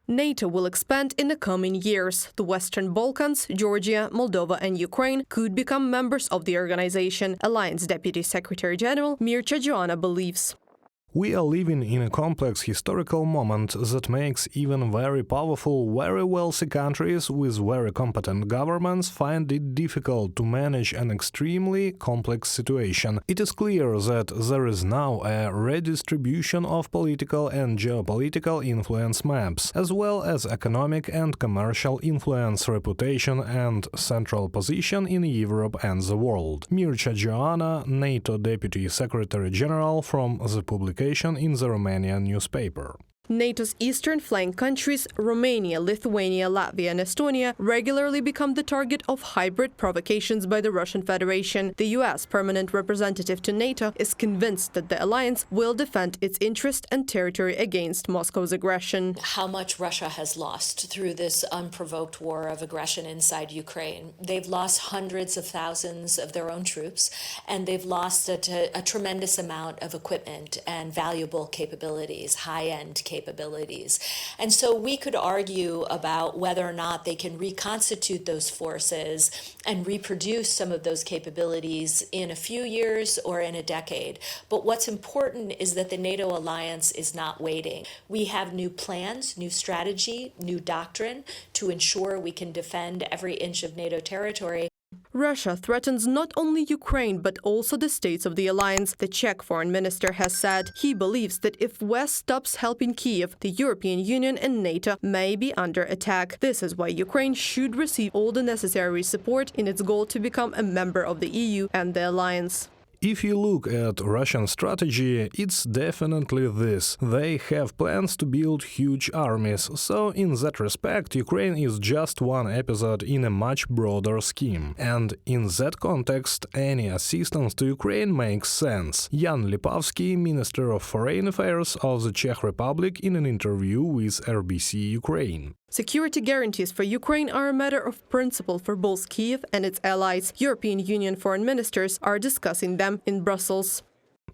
NATO will expand in the coming years. The Western Balkans, Georgia, Moldova and Ukraine could become members of the organization, Alliance Deputy Secretary General Mircea Joana believes. We are living in a complex historical moment that makes even very powerful, very wealthy countries with very competent governments find it difficult to manage an extremely complex situation. It is clear that there is now a redistribution of political and geopolitical influence maps, as well as economic and commercial influence, reputation and central position in Europe and the world. Mircea Joana, NATO Deputy Secretary General, from the publication in the Romanian newspaper. NATO's eastern flank countries, Romania, Lithuania, Latvia and Estonia, regularly become the target of hybrid provocations by the Russian Federation. The US permanent representative to NATO is convinced that the alliance will defend its interest and territory against Moscow's aggression. How much Russia has lost through this unprovoked war of aggression inside Ukraine. They've lost hundreds of thousands of their own troops, and they've lost a tremendous amount of equipment and valuable capabilities, high-end capabilities. And so we could argue about whether or not they can reconstitute those forces and reproduce some of those capabilities in a few years or in a decade. But what's important is that the NATO alliance is not waiting. We have new plans, new strategy, new doctrine to ensure we can defend every inch of NATO territory. Russia threatens not only Ukraine but also the states of the alliance, the Czech foreign minister has said. He believes that if West stops helping Kyiv, the European Union and NATO may be under attack. This is why Ukraine should receive all the necessary support in its goal to become a member of the EU and the alliance. If you look at Russian strategy, it's definitely this. They have plans to build huge armies, so in that respect Ukraine is just one episode in a much broader scheme. And in that context, any assistance to Ukraine makes sense. Jan Lipavsky, Minister of Foreign Affairs of the Czech Republic, in an interview with RBC Ukraine. Security guarantees for Ukraine are a matter of principle for both Kyiv and its allies. European Union foreign ministers are discussing them in Brussels.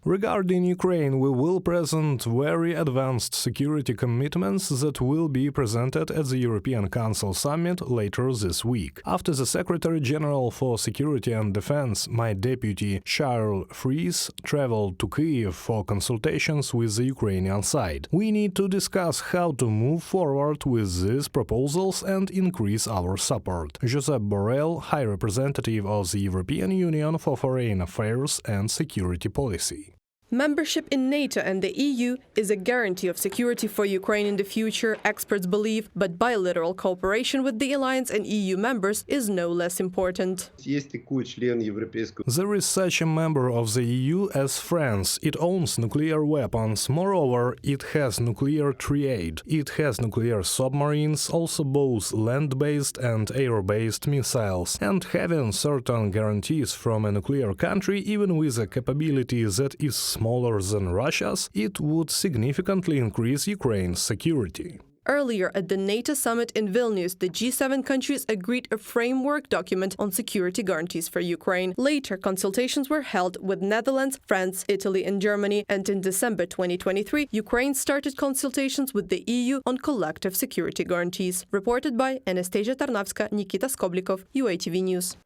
Regarding Ukraine, we will present very advanced security commitments that will be presented at the European Council summit later this week. After the Secretary General for Security and Defense, my deputy Charles Fries, traveled to Kyiv for consultations with the Ukrainian side. We need to discuss how to move forward with these proposals and increase our support. Josep Borrell, High Representative of the European Union for Foreign Affairs and Security Policy. Membership in NATO and the EU is a guarantee of security for Ukraine in the future, experts believe, but bilateral cooperation with the alliance and EU members is no less important. There is such a member of the EU as France. It owns nuclear weapons. Moreover, it has nuclear trade. It has nuclear submarines, also both land-based and air-based missiles. And having certain guarantees from a nuclear country, even with a capability that is smaller than Russia's, it would significantly increase Ukraine's security. Earlier at the NATO summit in Vilnius, the G7 countries agreed a framework document on security guarantees for Ukraine. Later, consultations were held with Netherlands, France, Italy and Germany, and in December 2023, Ukraine started consultations with the EU on collective security guarantees. Reported by Anastasia Tarnavska, Nikita Skoblikov, UATV News.